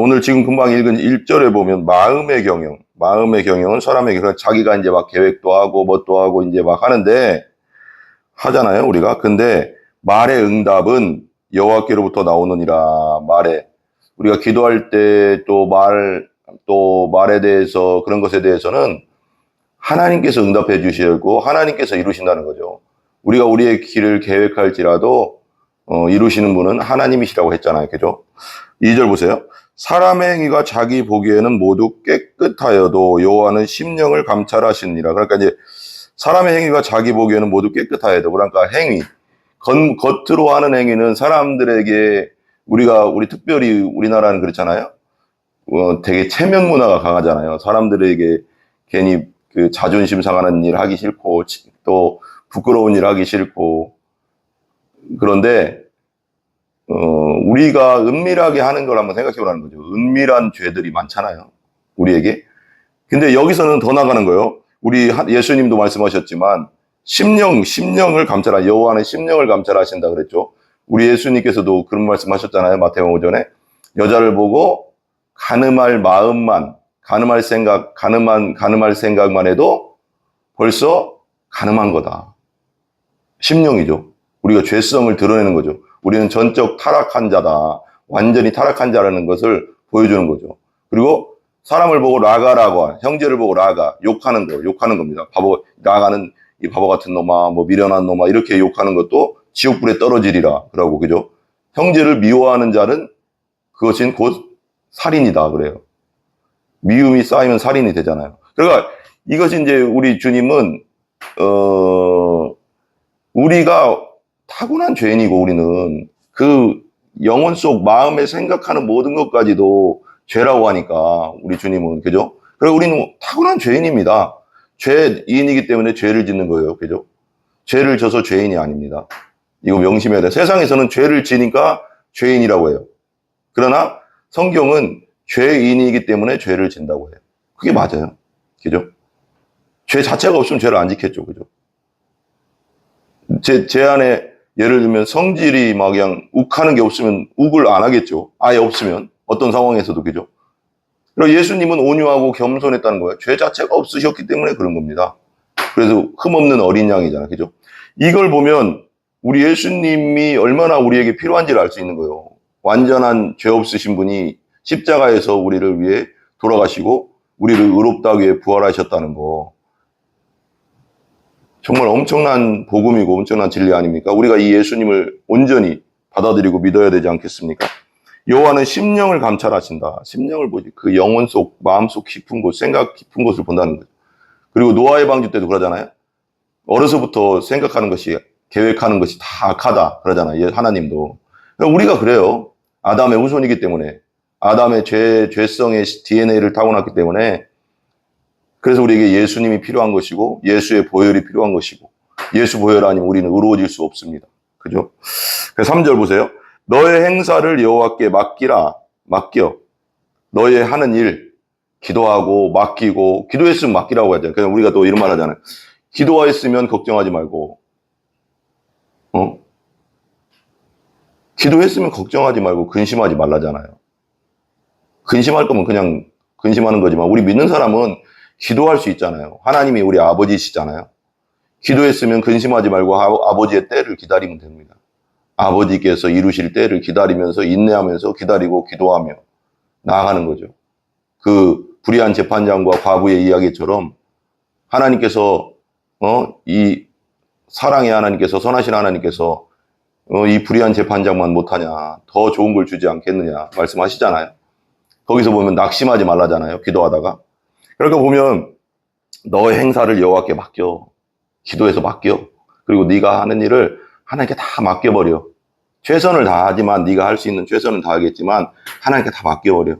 오늘 지금 금방 읽은 1절에 보면 마음의 경영은 사람에게 자기가 이제 막 계획도 하고 뭣도 하고 이제 막 하잖아요, 우리가. 근데 말의 응답은 여호와께로부터 나오느니라. 말에 우리가 기도할 때 또 말에 대해서 그런 것에 대해서는 하나님께서 응답해 주시고 하나님께서 이루신다는 거죠. 우리가 우리의 길을 계획할지라도 이루시는 분은 하나님이시라고 했잖아요. 그죠? 2절 보세요. 사람의 행위가 자기 보기에는 모두 깨끗하여도 여호와는 심령을 감찰하시느니라. 그러니까 이제 사람의 행위가 자기 보기에는 모두 깨끗하여도, 그러니까 행위, 겉으로 하는 행위는 사람들에게 우리 특별히 우리나라는 그렇잖아요. 되게 체면 문화가 강하잖아요. 사람들에게 괜히 그 자존심 상하는 일 하기 싫고 또 부끄러운 일 하기 싫고. 그런데 우리가 은밀하게 하는 걸 한번 생각해 보라는 거죠. 은밀한 죄들이 많잖아요, 우리에게. 근데 여기서는 더 나가는 거예요. 우리 예수님도 말씀하셨지만 심령을 여호와는 심령을 감찰하신다 그랬죠. 우리 예수님께서도 그런 말씀하셨잖아요. 마태복음 5장에 여자를 보고 가늠할 생각만 해도 벌써 가늠한 거다. 심령이죠. 우리가 죄성을 드러내는 거죠. 우리는 전적 타락한 자다. 완전히 타락한 자라는 것을 보여주는 거죠. 그리고 사람을 보고 라가라고, 형제를 보고 욕하는 겁니다. 라가는 이 바보 같은 놈아, 미련한 놈아, 이렇게 욕하는 것도 지옥불에 떨어지리라. 그러고, 그죠? 형제를 미워하는 자는 그것은 곧 살인이다. 그래요. 미움이 쌓이면 살인이 되잖아요. 그러니까 이것이 이제 우리 주님은, 우리가 타고난 죄인이고, 우리는 그 영혼 속 마음에 생각하는 모든 것까지도 죄라고 하니까, 우리 주님은, 그죠? 그리고 우리는 타고난 죄인입니다. 죄인이기 때문에 죄를 짓는 거예요. 그죠? 죄를 져서 죄인이 아닙니다. 이거 명심해야 돼. 세상에서는 죄를 지니까 죄인이라고 해요. 그러나 성경은 죄인이기 때문에 죄를 진다고 해요. 그게 맞아요. 그죠? 죄 자체가 없으면 죄를 안 지켰죠. 그죠? 제 안에 예를 들면 성질이 막 그냥 욱하는 게 없으면 욱을 안 하겠죠. 아예 없으면. 어떤 상황에서도. 그죠? 그리고 예수님은 온유하고 겸손했다는 거예요. 죄 자체가 없으셨기 때문에 그런 겁니다. 그래서 흠없는 어린 양이잖아요. 그죠? 이걸 보면 우리 예수님이 얼마나 우리에게 필요한지를 알 수 있는 거예요. 완전한 죄 없으신 분이 십자가에서 우리를 위해 돌아가시고 우리를 의롭다 하기 위해 부활하셨다는 거. 정말 엄청난 복음이고 엄청난 진리 아닙니까? 우리가 이 예수님을 온전히 받아들이고 믿어야 되지 않겠습니까? 여호와는 심령을 감찰하신다. 심령을 보지. 그 영혼 속, 마음 속 깊은 곳, 생각 깊은 곳을 본다는 거죠. 그리고 노아의 방주 때도 그러잖아요. 어려서부터 생각하는 것이, 계획하는 것이 다 악하다 그러잖아요. 하나님도. 우리가 그래요. 아담의 후손이기 때문에. 아담의 죄성의 DNA를 타고났기 때문에. 그래서 우리에게 예수님이 필요한 것이고 예수의 보혈이 필요한 것이고 예수 보혈 아니면 우리는 의로워질 수 없습니다. 그죠? 그래서 3절 보세요. 너의 행사를 여호와께 맡겨. 너의 하는 일, 기도하고 맡기고, 기도했으면 맡기라고 하잖아요. 그냥 우리가 또 이런 말 하잖아요. 기도했으면 걱정하지 말고, 기도했으면 걱정하지 말고 근심하지 말라잖아요. 근심할 거면 그냥 근심하는 거지만 우리 믿는 사람은 기도할 수 있잖아요. 하나님이 우리 아버지시잖아요. 기도했으면 근심하지 말고 아버지의 때를 기다리면 됩니다. 아버지께서 이루실 때를 기다리면서 인내하면서 기다리고 기도하며 나아가는 거죠. 그 불의한 재판장과 과부의 이야기처럼 하나님께서 이 사랑의 하나님께서, 선하신 하나님께서 이 불의한 재판장만 못하냐, 더 좋은 걸 주지 않겠느냐 말씀하시잖아요. 거기서 보면 낙심하지 말라잖아요. 기도하다가. 그러니까 보면 너의 행사를 여호와께 맡겨. 기도해서 맡겨. 그리고 네가 하는 일을 하나님께 다 맡겨버려. 최선을 다하지만, 네가 할 수 있는 최선을 다하겠지만 하나님께 다 맡겨버려.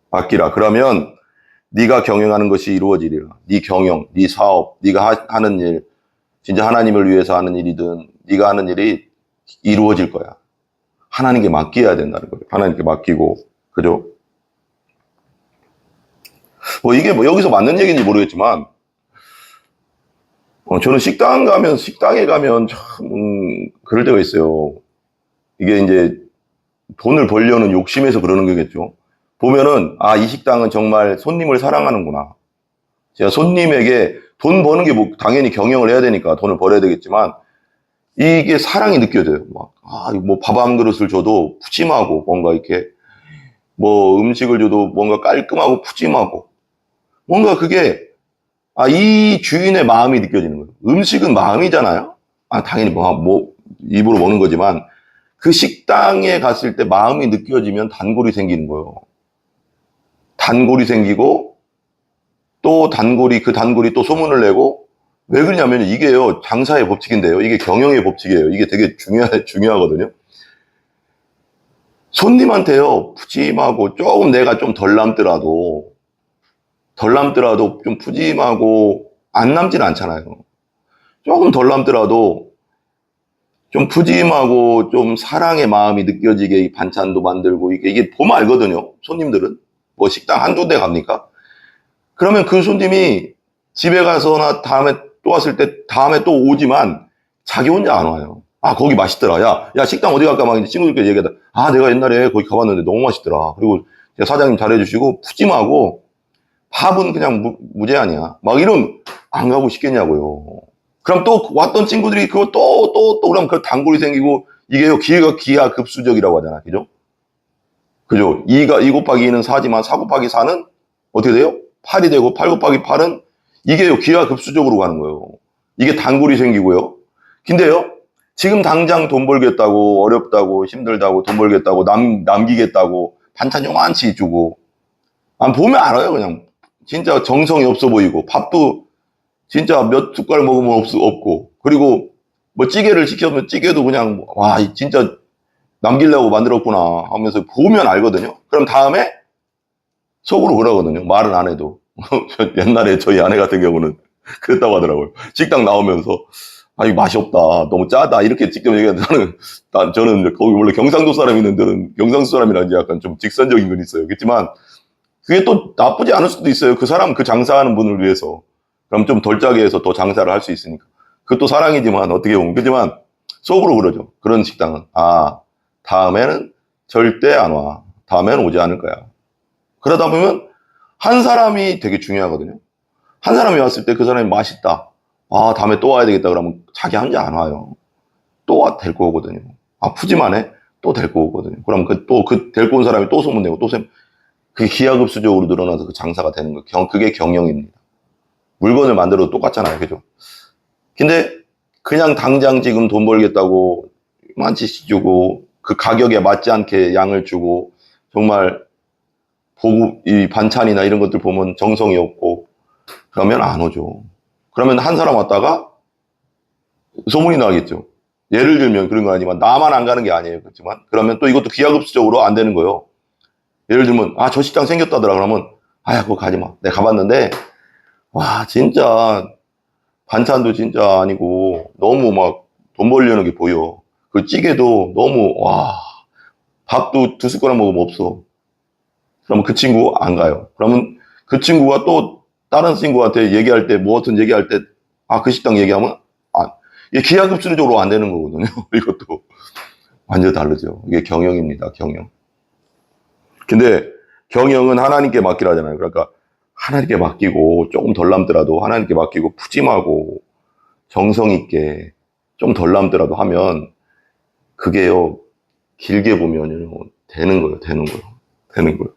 맡기라. 그러면 네가 경영하는 것이 이루어지리라. 네 경영, 네 사업, 네가 하는 일, 진짜 하나님을 위해서 하는 일이든 네가 하는 일이 이루어질 거야. 하나님께 맡겨야 된다는 거예요. 하나님께 맡기고. 그죠? 이게 여기서 맞는 얘기인지 모르겠지만, 저는 식당에 가면 참, 그럴 때가 있어요. 이게 이제 돈을 벌려는 욕심에서 그러는 거겠죠. 보면은, 아, 이 식당은 정말 손님을 사랑하는구나. 제가 손님에게 돈 버는 게 뭐, 당연히 경영을 해야 되니까 돈을 벌어야 되겠지만, 이게 사랑이 느껴져요. 막, 아, 뭐 밥 한 그릇을 줘도 푸짐하고, 뭔가 이렇게, 뭐 음식을 줘도 뭔가 깔끔하고 푸짐하고, 뭔가 그게, 아, 이 주인의 마음이 느껴지는 거예요. 음식은 마음이잖아요? 아, 당연히 입으로 먹는 거지만, 그 식당에 갔을 때 마음이 느껴지면 단골이 생기는 거예요. 단골이 생기고, 또 그 단골이 또 소문을 내고, 왜 그러냐면 이게요, 장사의 법칙인데요. 이게 경영의 법칙이에요. 이게 되게 중요하거든요. 손님한테요, 푸짐하고, 조금 내가 좀 덜 남더라도 좀 푸짐하고, 안 남진 않잖아요. 조금 덜 남더라도 좀 푸짐하고 좀 사랑의 마음이 느껴지게 이 반찬도 만들고 이게 보면 알거든요. 손님들은 뭐 식당 한두 대 갑니까? 그러면 그 손님이 집에 가서나 다음에 또 왔을 때 다음에 또 오지만 자기 혼자 안 와요. 아, 거기 맛있더라. 야 식당 어디 갈까? 막 이제 친구들끼리 얘기하다. 아, 내가 옛날에 거기 가봤는데 너무 맛있더라. 그리고 사장님 잘해주시고 푸짐하고 밥은 그냥 무제한이야. 막 이런 안 가고 싶겠냐고요. 그럼 또 왔던 친구들이 그거 또 그럼 그 단골이 생기고 이게요, 기하급수적이라고 하잖아. 그죠? 그죠? 2 곱하기 2는 4지만 4 곱하기 4는 어떻게 돼요? 8이 되고 8 곱하기 8은 이게요, 기하급수적으로 가는 거예요. 이게 단골이 생기고요. 근데요, 지금 당장 돈 벌겠다고, 어렵다고, 힘들다고, 돈 벌겠다고, 남기겠다고, 반찬 요만치 주고, 보면 알아요, 그냥. 진짜 정성이 없어 보이고, 밥도 진짜 몇 숟갈 먹으면 없고, 그리고 뭐 찌개를 시켜면 찌개도 그냥, 와, 진짜 남기려고 만들었구나 하면서 보면 알거든요. 그럼 다음에 속으로 그러거든요. 말은 안 해도. 옛날에 저희 아내 같은 경우는 그랬다고 하더라고요. 식당 나오면서, 아, 이 맛이 없다. 너무 짜다. 이렇게 직접 얘기하는데 저는 거기 원래 경상도 사람이는데 경상도 사람이라 이제 약간 좀 직선적인 건 있어요. 그렇지만 그게 또 나쁘지 않을 수도 있어요. 그 사람, 그 장사하는 분을 위해서. 그럼 좀 덜 짜게 해서 더 장사를 할 수 있으니까. 그것도 사랑이지만 어떻게 보면. 그렇지만 속으로 그러죠. 그런 식당은. 아, 다음에는 절대 안 와. 다음에는 오지 않을 거야. 그러다 보면 한 사람이 되게 중요하거든요. 한 사람이 왔을 때 그 사람이 맛있다. 아, 다음에 또 와야 되겠다. 그러면 자기 혼자 안 와요. 또 데리고 오거든요. 아, 푸짐하네? 또 데리고 오거든요. 그럼 데리고 온 사람이 또 소문내고 그게 기하급수적으로 늘어나서 그 장사가 되는 거예요. 그게 경영입니다. 물건을 만들어도 똑같잖아요. 그죠? 근데 그냥 당장 지금 돈 벌겠다고 만치씩 주고 그 가격에 맞지 않게 양을 주고 정말 이 반찬이나 이런 것들 보면 정성이 없고 그러면 안 오죠. 그러면 한 사람 왔다가 소문이 나겠죠. 예를 들면 그런 거 아니지만 나만 안 가는 게 아니에요. 그렇지만 그러면 또 이것도 기하급수적으로 안 되는 거예요. 예를 들면 아, 저 식당 생겼다더라. 그러면 아야, 그거 가지 마. 내가 가봤는데 와, 진짜 반찬도 진짜 아니고 너무 막 돈 벌려는 게 보여. 그 찌개도 너무, 와, 밥도 2 숟가락 먹으면 없어. 그러면 그 친구 안 가요. 그러면 그 친구가 또 다른 친구한테 얘기할 때, 무엇든 얘기할 때, 아, 그 식당 얘기하면, 아, 이게 기하급수적으로 안 되는 거거든요. 이것도 완전 다르죠. 이게 경영입니다. 경영. 근데 경영은 하나님께 맡기라 하잖아요. 그러니까 하나님께 맡기고 조금 덜 남더라도 하나님께 맡기고 푸짐하고 정성 있게 좀 덜 남더라도 하면 그게요, 길게 보면요, 되는 거예요. 되는 거예요.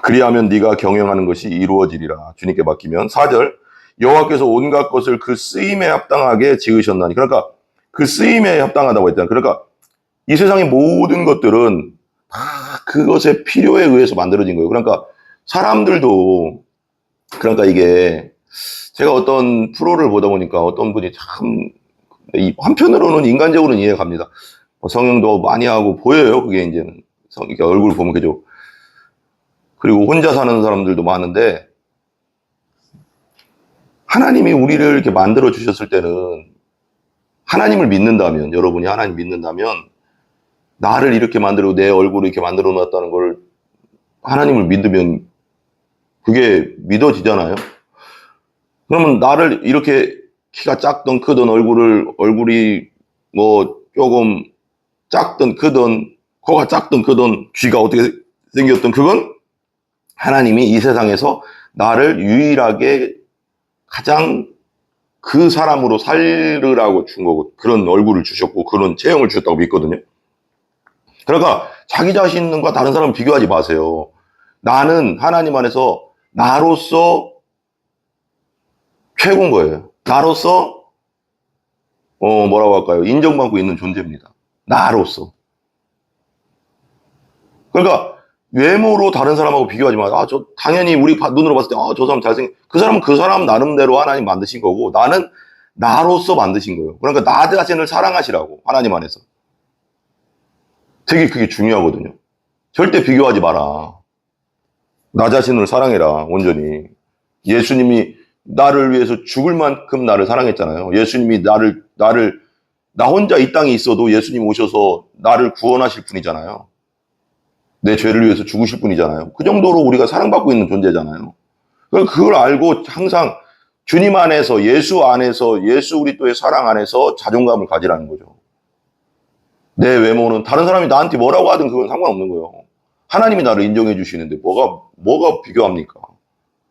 그리하면 네가 경영하는 것이 이루어지리라. 주님께 맡기면. 4절, 여호와께서 온갖 것을 그 쓰임에 합당하게 지으셨나니. 그러니까 그 쓰임에 합당하다고 했잖아요. 그러니까 이 세상의 모든 것들은 다 그것의 필요에 의해서 만들어진 거예요. 그러니까 사람들도, 그러니까 이게 제가 어떤 프로를 보다 보니까 어떤 분이 참, 한편으로는 인간적으로는 이해가 갑니다. 성형도 많이 하고 보여요. 그게 이제는 이렇게 얼굴 보면 그죠. 그리고 혼자 사는 사람들도 많은데 하나님이 우리를 이렇게 만들어 주셨을 때는, 하나님을 믿는다면, 여러분이 하나님 믿는다면, 나를 이렇게 만들고 내 얼굴을 이렇게 만들어 놨다는 걸 하나님을 믿으면 그게 믿어지잖아요. 그러면 나를 이렇게 키가 작든 크든 얼굴이 뭐 조금 작든 크든, 코가 작든 크든, 귀가 어떻게 생겼던 그건 하나님이 이 세상에서 나를 유일하게 가장 그 사람으로 살으라고 준 거고, 그런 얼굴을 주셨고 그런 체형을 주셨다고 믿거든요. 그러니까 자기 자신과 다른 사람을 비교하지 마세요. 나는 하나님 안에서 나로서 최고인 거예요. 나로서 뭐라고 할까요? 인정받고 있는 존재입니다. 나로서. 그러니까 외모로 다른 사람하고 비교하지 마. 저 당연히 우리 눈으로 봤을 때 저 사람 잘생긴, 그 사람 나름대로 하나님 만드신 거고, 나는 나로서 만드신 거예요. 그러니까 나 자신을 사랑하시라고, 하나님 안에서. 되게 그게 중요하거든요. 절대 비교하지 마라. 나 자신을 사랑해라, 온전히. 예수님이 나를 위해서 죽을 만큼 나를 사랑했잖아요. 예수님이 나 혼자 이 땅에 있어도 예수님 오셔서 나를 구원하실 분이잖아요. 내 죄를 위해서 죽으실 분이잖아요. 그 정도로 우리가 사랑받고 있는 존재잖아요. 그걸 알고 항상 주님 안에서, 예수 안에서, 예수 그리스도의 사랑 안에서 자존감을 가지라는 거죠. 내 외모는 다른 사람이 나한테 뭐라고 하든 그건 상관없는 거예요. 하나님이 나를 인정해 주시는데 뭐가 비교합니까?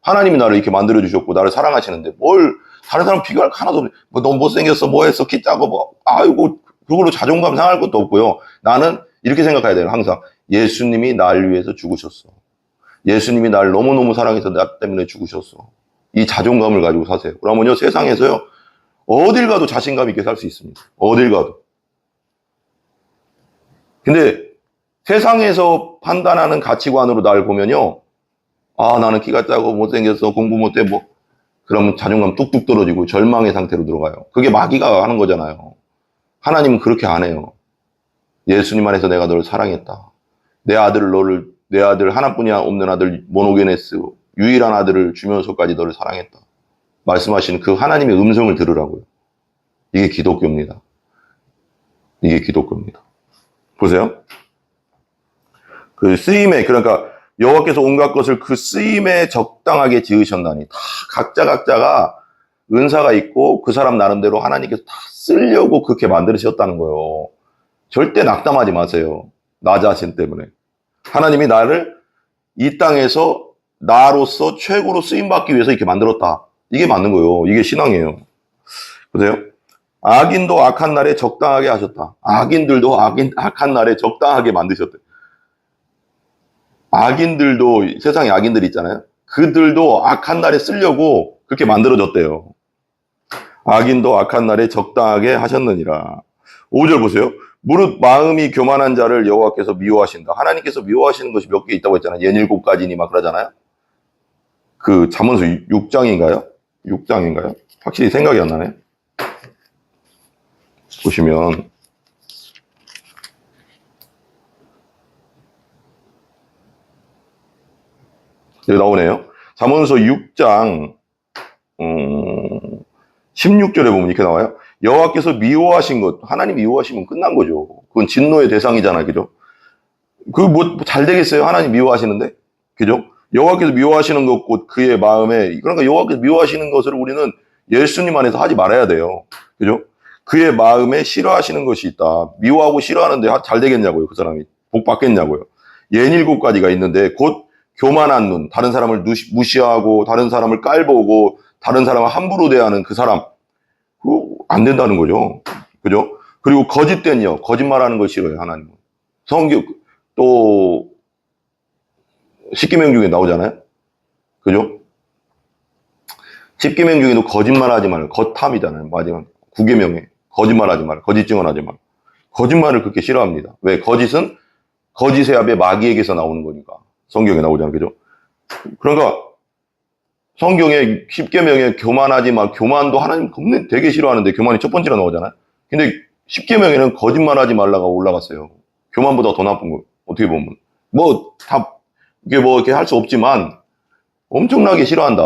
하나님이 나를 이렇게 만들어 주셨고 나를 사랑하시는데 뭘 다른 사람 비교할 하나도 없네. 너무 못생겼어, 뭐 했어, 키 작아, 아이고, 그걸로 자존감 상할 것도 없고요. 나는 이렇게 생각해야 돼요. 항상 예수님이 날 위해서 죽으셨어. 예수님이 날 너무너무 사랑해서 나 때문에 죽으셨어. 이 자존감을 가지고 사세요. 그러면요, 세상에서요, 어딜 가도 자신감 있게 살 수 있습니다. 어딜 가도. 근데 세상에서 판단하는 가치관으로 날 보면요, 나는 키가 작고 못생겼어, 공부 못해, 그러면 자존감 뚝뚝 떨어지고 절망의 상태로 들어가요. 그게 마귀가 하는 거잖아요. 하나님은 그렇게 안 해요. 예수님 안에서 내가 너를 사랑했다. 내 아들 하나뿐이 없는 아들 모노게네스, 유일한 아들을 주면서까지 너를 사랑했다. 말씀하시는 그 하나님의 음성을 들으라고요. 이게 기독교입니다. 이게 기독교입니다. 보세요. 그 쓰임에, 그러니까 여호와께서 온갖 것을 그 쓰임에 적당하게 지으셨나니, 다 각자가 은사가 있고 그 사람 나름대로 하나님께서 다 쓰려고 그렇게 만드셨다는 거예요. 절대 낙담하지 마세요. 나 자신 때문에. 하나님이 나를 이 땅에서 나로서 최고로 쓰임받기 위해서 이렇게 만들었다. 이게 맞는 거예요. 이게 신앙이에요. 보세요. 악인도 악한 날에 적당하게 하셨다. 악인들도 악한 날에 적당하게 만드셨대. 악인들도, 세상에 악인들이 있잖아요. 그들도 악한 날에 쓰려고 그렇게 만들어졌대요. 악인도 악한 날에 적당하게 하셨느니라. 5절 보세요. 무릇 마음이 교만한 자를 여호와께서 미워하신다. 하나님께서 미워하시는 것이 몇 개 있다고 했잖아요. 67가지니 막 그러잖아요. 그 잠언서 6장인가요? 6장인가요? 확실히 생각이 안 나네. 보시면 여기 나오네요. 잠언서 6장 16절에 보면 이렇게 나와요. 여호와께서 미워하신 것, 하나님 미워하시면 끝난 거죠. 그건 진노의 대상이잖아요. 그죠? 잘 되겠어요? 하나님 미워하시는데? 그죠? 여호와께서 미워하시는 것 곧 그의 마음에, 그러니까 여호와께서 미워하시는 것을 우리는 예수님 안에서 하지 말아야 돼요. 그죠? 그의 마음에 싫어하시는 것이 있다. 미워하고 싫어하는데 잘 되겠냐고요. 그 사람이. 복 받겠냐고요. 67가지가 있는데 곧 교만한 눈, 다른 사람을 무시하고 다른 사람을 깔보고 다른 사람을 함부로 대하는 그 사람, 그거 안 된다는 거죠. 그죠? 그리고 거짓된 여, 거짓말하는 걸 싫어요. 하나님은. 성경 또 십계명 중에 나오잖아요. 그죠? 십계명 중에도 거짓말하지 말고, 겉함이잖아요. 마지막 9계명에 거짓말하지 말고, 거짓 증언하지 말고. 거짓말을 그렇게 싫어합니다. 왜? 거짓은 거짓의 앞에 마귀에게서 나오는 거니까. 성경에 나오잖아요. 그죠? 그러니까 성경에 십계명에 교만하지 마. 교만도 하나님 되게 싫어하는데 교만이 첫 번째로 나오잖아요. 근데 십계명에는 거짓말하지 말라가 올라갔어요. 교만보다 더 나쁜 거. 어떻게 보면 이게 이렇게 할 수 없지만 엄청나게 싫어한다.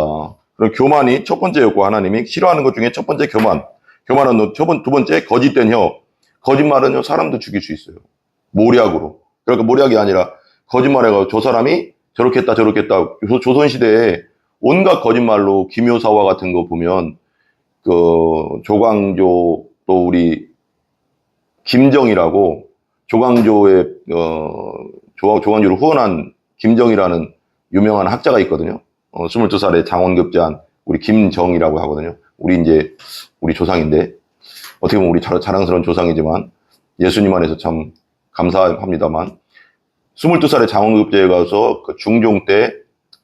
그럼 교만이 첫 번째였고, 하나님이 싫어하는 것 중에 첫 번째 교만. 교만은 두 번째 거짓된 혀. 거짓말은요 사람도 죽일 수 있어요. 모략으로. 그러니까 모략이 아니라 거짓말해가지고 저 사람이 저렇게 했다. 조선시대에 온갖 거짓말로 기묘사화 같은 거 보면 그 조광조, 또 우리 김정이라고 조광조의 조광조를 후원한 김정이라는 유명한 학자가 있거든요. 22살에 장원급제한 우리 김정이라고 하거든요. 우리 조상인데, 어떻게 보면 우리 자랑스러운 조상이지만, 예수님 안에서 참 감사합니다만, 22살에 장원급제에 가서 그 중종 때,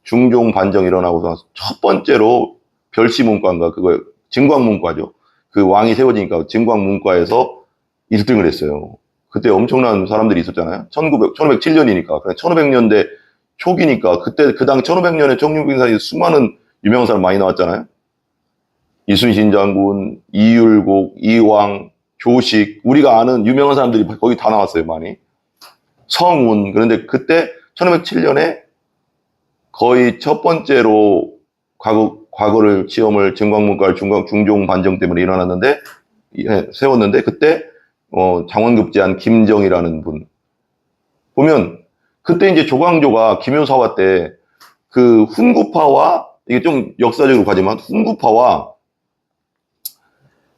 중종 반정 일어나고서 첫 번째로 별시문과인가, 그거, 증광문과죠. 그 왕이 세워지니까 증광문과에서 1등을 했어요. 그때 엄청난 사람들이 있었잖아요. 1507년이니까. 1500년대 초기니까, 그때, 그 당 1500년에 청룡빙사에 수많은 유명한 사람 많이 나왔잖아요. 이순신 장군, 이율곡, 이왕, 조식, 우리가 아는 유명한 사람들이 거기 다 나왔어요, 많이. 성운. 그런데 그때 1507년에 거의 첫 번째로 과거를 시험을 증광문과를 중종 반정 때문에 일어났는데, 세웠는데, 그때, 장원급제한 김정이라는 분. 보면, 그때 이제 조광조가 김효사화 때, 그 훈구파와, 이게 좀 역사적으로 가지만, 훈구파와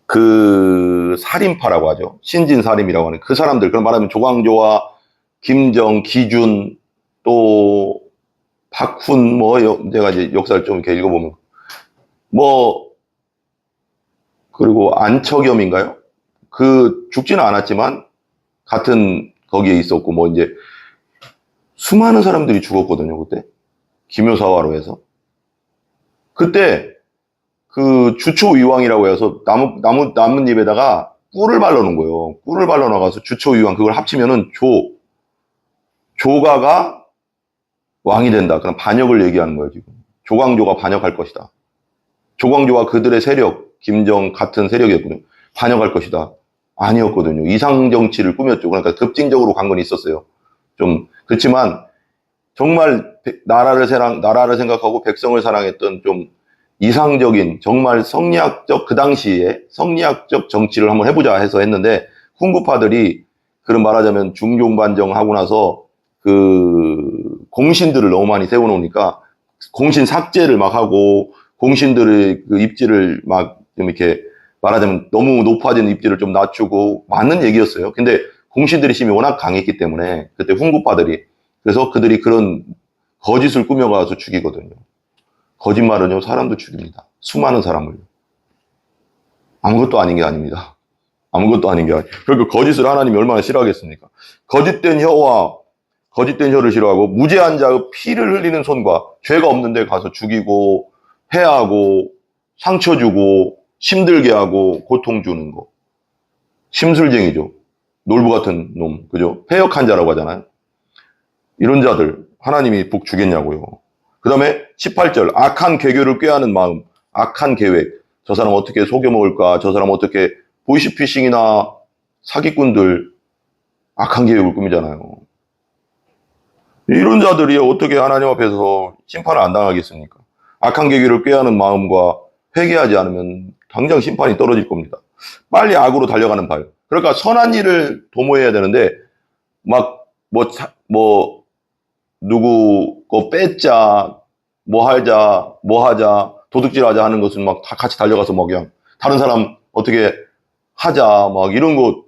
그 살인파라고 하죠. 신진살인이라고 하는 그 사람들, 그런 말하면 조광조와 김정, 기준, 또 박훈, 제가 이제 역사를 좀 이렇게 읽어보면, 그리고 안척염인가요? 죽지는 않았지만, 같은 거기에 있었고, 이제, 수많은 사람들이 죽었거든요, 그때. 김효사화로 해서. 그때, 그 주초위왕이라고 해서 나뭇잎에다가 꿀을 발라놓은 거예요. 꿀을 발라놔가서 주초위왕, 그걸 합치면은 조가가 왕이 된다. 그럼 반역을 얘기하는 거예요, 지금. 조광조가 반역할 것이다. 조광조와 그들의 세력, 김정 같은 세력이었거든요. 반역할 것이다. 아니었거든요. 이상정치를 꾸몄죠. 그러니까 급진적으로 간 건 있었어요. 좀, 그렇지만, 정말 나라를 생각하고 백성을 사랑했던 좀 이상적인, 정말 성리학적, 그 당시에 성리학적 정치를 한번 해보자 해서 했는데, 훈구파들이, 그런 말하자면 중종반정하고 나서 그 공신들을 너무 많이 세워놓으니까 공신 삭제를 막 하고 공신들의 그 입지를 막 좀 이렇게 말하자면 너무 높아진 입지를 좀 낮추고 맞는 얘기였어요. 근데 공신들의 힘이 워낙 강했기 때문에 그때 훈구파들이 그래서 그들이 그런 거짓을 꾸며가서 죽이거든요. 거짓말은요 사람도 죽입니다. 수많은 사람을. 아무것도 아닌 게 아닙니다. 아무것도 아닌 게 아니에요. 그러니까 거짓을 하나님이 얼마나 싫어하겠습니까? 거짓된 혀를 싫어하고 무죄한 자의 피를 흘리는 손과 죄가 없는데 가서 죽이고 해하고 상처 주고 힘들게 하고 고통 주는 거. 심술쟁이죠. 놀부 같은 놈. 그죠? 패역한 자라고 하잖아요. 이런 자들 하나님이 복 주겠냐고요. 그 다음에 18절 악한 계교를 꾀하는 마음, 악한 계획. 저 사람 어떻게 속여먹을까? 저 사람 어떻게 보이스피싱이나 사기꾼들 악한 계획을 꾸미잖아요. 이런 자들이 어떻게 하나님 앞에서 심판을 안 당하겠습니까? 악한 계기를 꾀하는 마음과 회개하지 않으면 당장 심판이 떨어질 겁니다. 빨리 악으로 달려가는 발. 그러니까 선한 일을 도모해야 되는데 누구 거 뺏자, 뭐 하자, 도둑질하자 하는 것은 막 다 같이 달려가서 막 그냥 다른 사람 어떻게 하자 막 이런 거.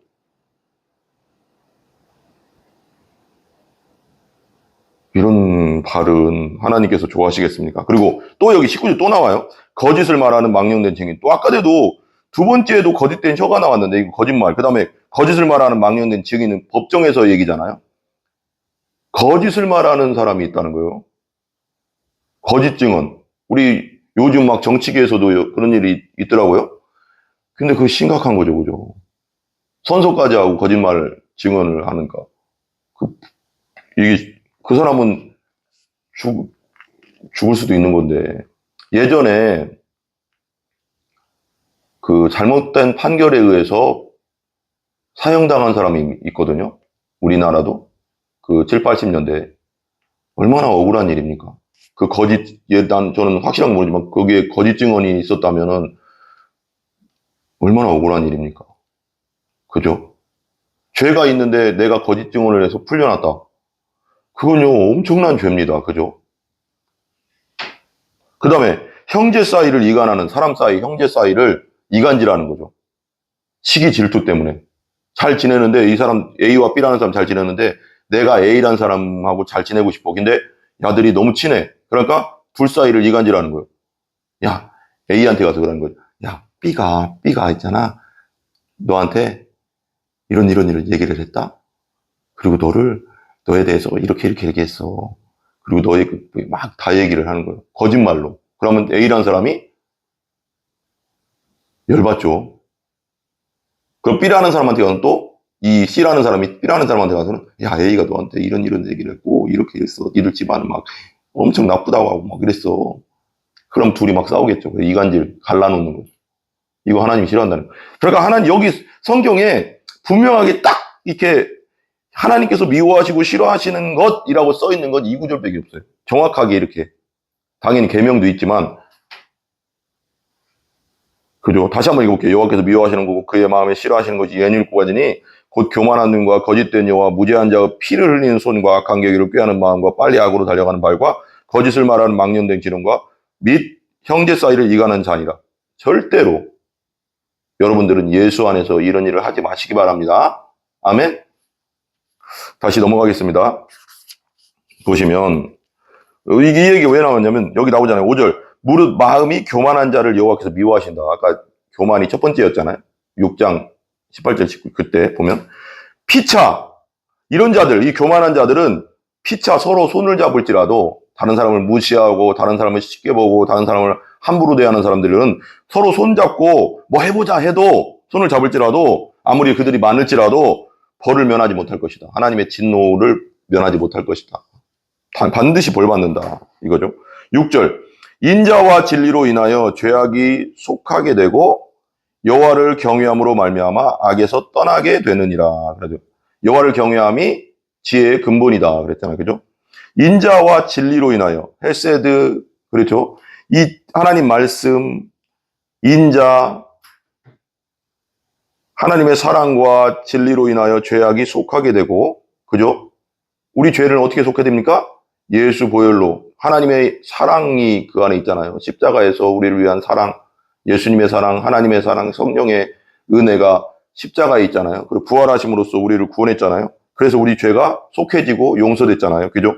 이런 발은 하나님께서 좋아하시겠습니까? 그리고 또 여기 19절 또 나와요. 거짓을 말하는 망령된 증인. 또 아까도 두 번째에도 거짓된 혀가 나왔는데 이거 거짓말. 그 다음에 거짓을 말하는 망령된 증인은 법정에서 얘기잖아요. 거짓을 말하는 사람이 있다는 거예요. 거짓 증언. 우리 요즘 막 정치계에서도 그런 일이 있더라고요. 근데 그거 심각한 거죠, 그죠? 선서까지 하고 거짓말 증언을 하는가. 그 사람은 죽을 수도 있는 건데. 예전에 그 잘못된 판결에 의해서 사형당한 사람이 있거든요. 우리나라도. 그 7, 80년대. 얼마나 억울한 일입니까? 그 저는 확실한 건 모르지만 거기에 거짓 증언이 있었다면은 얼마나 억울한 일입니까? 그죠? 죄가 있는데 내가 거짓 증언을 해서 풀려났다. 그건요, 엄청난 죄입니다. 그죠? 그 다음에 형제 사이를 이간하는 사람 사이, 형제 사이를 이간질하는 거죠. 시기 질투 때문에. 잘 지내는데 이 사람 A와 B라는 사람 잘 지내는데 내가 A라는 사람하고 잘 지내고 싶어. 근데 야들이 너무 친해. 그러니까 둘 사이를 이간질하는 거예요. 야, A한테 가서 그러는 거죠. 야, B가 있잖아. 너한테 이런 얘기를 했다. 그리고 너에 대해서 이렇게 했어. 그리고 너의 막 다 얘기를 하는 거예요. 거짓말로. 그러면 A라는 사람이 열받죠. 그럼 B라는 사람한테 가서는 또 이 C라는 사람이 B라는 사람한테 가서는 야, A가 너한테 이런 얘기를 했고 이렇게 했어. 니들 집안은 막 엄청 나쁘다고 하고 막 이랬어. 그럼 둘이 막 싸우겠죠. 이간질 갈라놓는 거죠. 이거 하나님이 싫어한다는 거예요. 그러니까 하나님 여기 성경에 분명하게 딱 이렇게 하나님께서 미워하시고 싫어하시는 것이라고 써 있는 건 이 구절밖에 없어요. 정확하게 이렇게. 당연히 계명도 있지만 그죠? 다시 한번 읽어볼게요. 여호와께서 미워하시는 거고 그의 마음에 싫어하시는 것이 예닐고가지니 곧 교만한 눈과 거짓된 여와 무죄한 자의 피를 흘리는 손과 악한 계기를 꾀하는 마음과 빨리 악으로 달려가는 발과 거짓을 말하는 망령된 지론과 및 형제 사이를 이간하는 자니라. 절대로 여러분들은 예수 안에서 이런 일을 하지 마시기 바랍니다. 아멘. 다시 넘어가겠습니다. 보시면 이 얘기 왜 나왔냐면 여기 나오잖아요. 5절 무릇 마음이 교만한 자를 여호와께서 미워하신다. 아까 교만이 첫 번째였잖아요. 6장 18절 19 그때 보면 피차 이런 자들 이 교만한 자들은 피차 서로 손을 잡을지라도 다른 사람을 무시하고 다른 사람을 쉽게 보고 다른 사람을 함부로 대하는 사람들은 서로 손잡고 뭐 해보자 해도 손을 잡을지라도 아무리 그들이 많을지라도 벌을 면하지 못할 것이다. 하나님의 진노를 면하지 못할 것이다. 반드시 벌 받는다. 이거죠. 6절 인자와 진리로 인하여 죄악이 속하게 되고 여호와를 경외함으로 말미암아 악에서 떠나게 되느니라. 그래죠. 여호와를 경외함이 지혜의 근본이다. 그랬잖아요. 그죠? 인자와 진리로 인하여 헤세드 그렇죠? 이 하나님 말씀 인자 하나님의 사랑과 진리로 인하여 죄악이 속하게 되고 그죠? 우리 죄를 어떻게 속게 됩니까? 예수 보혈로 하나님의 사랑이 그 안에 있잖아요. 십자가에서 우리를 위한 사랑, 예수님의 사랑, 하나님의 사랑, 성령의 은혜가 십자가에 있잖아요. 그리고 부활하심으로써 우리를 구원했잖아요. 그래서 우리 죄가 속해지고 용서됐잖아요. 그죠?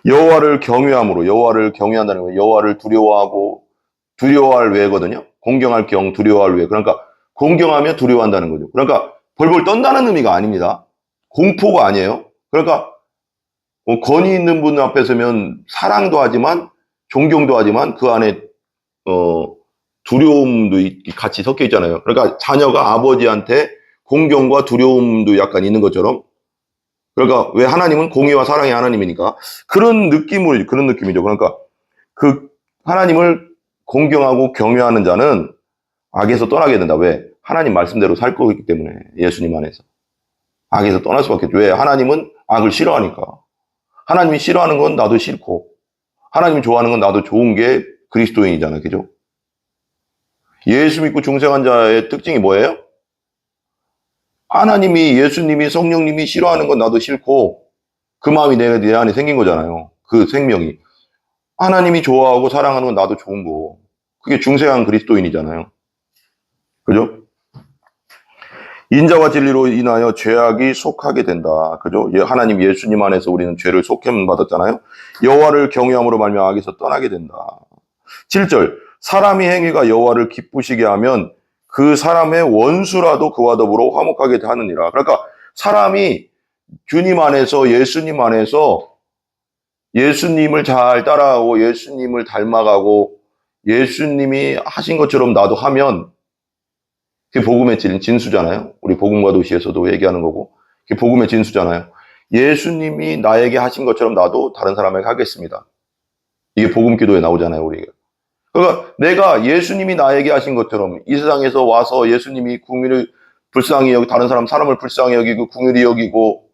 여호와를 경외함으로 여호와를 경외한다는 거예요. 여호와를 두려워하고 두려워할 외거든요. 공경할 경, 두려워할 외. 그러니까 공경하며 두려워한다는 거죠. 그러니까 벌벌 떤다는 의미가 아닙니다. 공포가 아니에요. 그러니까 권위 있는 분 앞에 서면 사랑도 하지만 존경도 하지만 그 안에 두려움도 같이 섞여 있잖아요. 그러니까 자녀가 아버지한테 공경과 두려움도 약간 있는 것처럼 그러니까 왜 하나님은 공의와 사랑의 하나님이니까 그런 느낌이죠. 그러니까 그 하나님을 공경하고 경외하는 자는 악에서 떠나게 된다. 왜? 하나님 말씀대로 살 거기 때문에 예수님 안에서 악에서 떠날 수밖에 없죠. 왜? 하나님은 악을 싫어하니까. 하나님이 싫어하는 건 나도 싫고 하나님이 좋아하는 건 나도 좋은 게 그리스도인이잖아요. 그죠? 예수 믿고 중생한 자의 특징이 뭐예요? 하나님이 예수님이 성령님이 싫어하는 건 나도 싫고 그 마음이 내 안에 생긴 거잖아요. 그 생명이. 하나님이 좋아하고 사랑하는 건 나도 좋은 거. 그게 중생한 그리스도인이잖아요. 그죠? 인자와 진리로 인하여 죄악이 속하게 된다. 그죠? 하나님 예수님 안에서 우리는 죄를 속hem 받았잖아요. 여호와를 경외함으로 말미암아 악에서 떠나게 된다. 7절 사람이 행위가 여호와를 기쁘시게 하면 그 사람의 원수라도 그와 더불어 화목하게 하느니라. 그러니까 사람이 주님 안에서 예수님 안에서 예수님을 잘 따라가고 예수님을 닮아가고 예수님이 하신 것처럼 나도 하면 그게 복음의 진수잖아요. 우리 복음과 도시에서도 얘기하는 거고 그게 복음의 진수잖아요. 예수님이 나에게 하신 것처럼 나도 다른 사람에게 하겠습니다. 이게 복음 기도에 나오잖아요. 우리가. 그러니까 내가 예수님이 나에게 하신 것처럼 이 세상에서 와서 예수님이 궁유를 불쌍히 여기고 다른 사람을 불쌍히 여기고 궁유리 여기고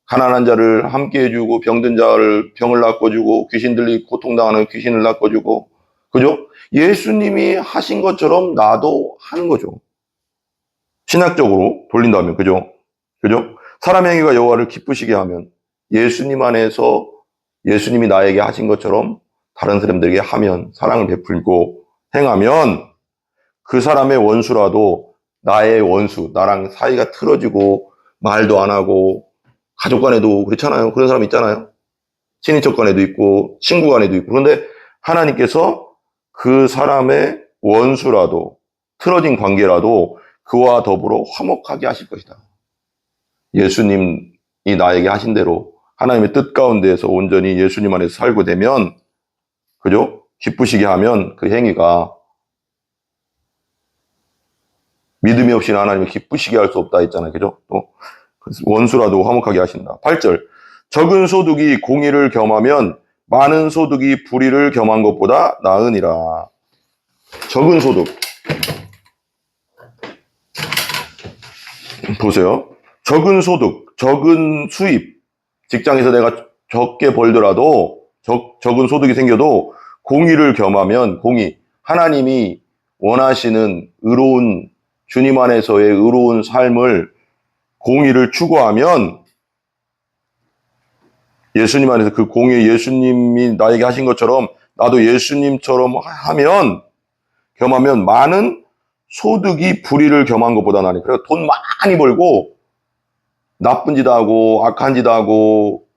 가난한 자를 함께 해주고 병든 자를 병을 낫고주고 귀신들이 고통당하는 귀신을 낫고주고 그죠? 예수님이 하신 것처럼 나도 하는 거죠. 신학적으로 돌린다면 그죠? 그죠? 사람의 행위가 여호와를 기쁘시게 하면 예수님 안에서 예수님이 나에게 하신 것처럼 다른 사람들에게 하면 사랑을 베풀고 행하면 그 사람의 원수라도 나의 원수, 나랑 사이가 틀어지고 말도 안 하고 가족 간에도 그렇잖아요. 그런 사람 있잖아요. 친인척 간에도 있고 친구 간에도 있고. 그런데 하나님께서 그 사람의 원수라도 틀어진 관계라도 그와 더불어 화목하게 하실 것이다. 예수님이 나에게 하신 대로 하나님의 뜻 가운데에서 온전히 예수님 안에서 살고 되면, 그죠? 기쁘시게 하면 그 행위가 믿음이 없이는 하나님을 기쁘시게 할 수 없다 했잖아요. 그죠? 또 원수라도 화목하게 하신다. 8절. 적은 소득이 공의를 겸하면 많은 소득이 불의를 겸한 것보다 나으니라. 적은 소득. 보세요. 적은 소득, 적은 수입. 직장에서 내가 적게 벌더라도 적은 소득이 생겨도 공의를 겸하면, 공의, 하나님이 원하시는 의로운, 주님 안에서의 의로운 삶을, 공의를 추구하면, 예수님 안에서 그 공의, 예수님이 나에게 하신 것처럼 나도 예수님처럼 하면, 겸하면 많은 소득이 불의를 겸한 것보다 나으니. 그래서 돈 많이 벌고 나쁜 짓 하고 악한 짓 하고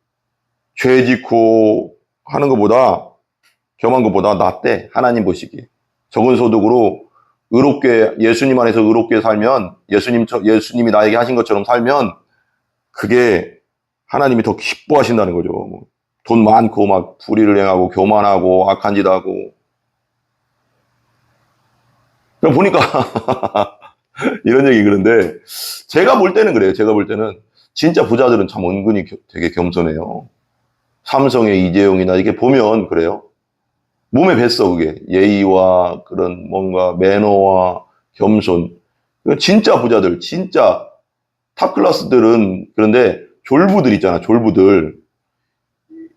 죄 짓고 하는 것보다, 겸한 것보다 낫대. 하나님 보시기에. 적은 소득으로 의롭게, 예수님 안에서 의롭게 살면, 예수님이 나에게 하신 것처럼 살면 그게 하나님이 더 기뻐하신다는 거죠. 돈 많고 막 불의를 행하고 교만하고 악한 짓 하고. 그럼 보니까 이런 얘기 그런데 제가 볼 때는 그래요. 제가 볼 때는 진짜 부자들은 참 은근히 되게 겸손해요. 삼성의 이재용이나 이렇게 보면 그래요. 몸에 뱄어, 그게. 예의와 그런 뭔가 매너와 겸손. 진짜 부자들, 진짜 탑클래스들은, 그런데 졸부들 있잖아, 졸부들.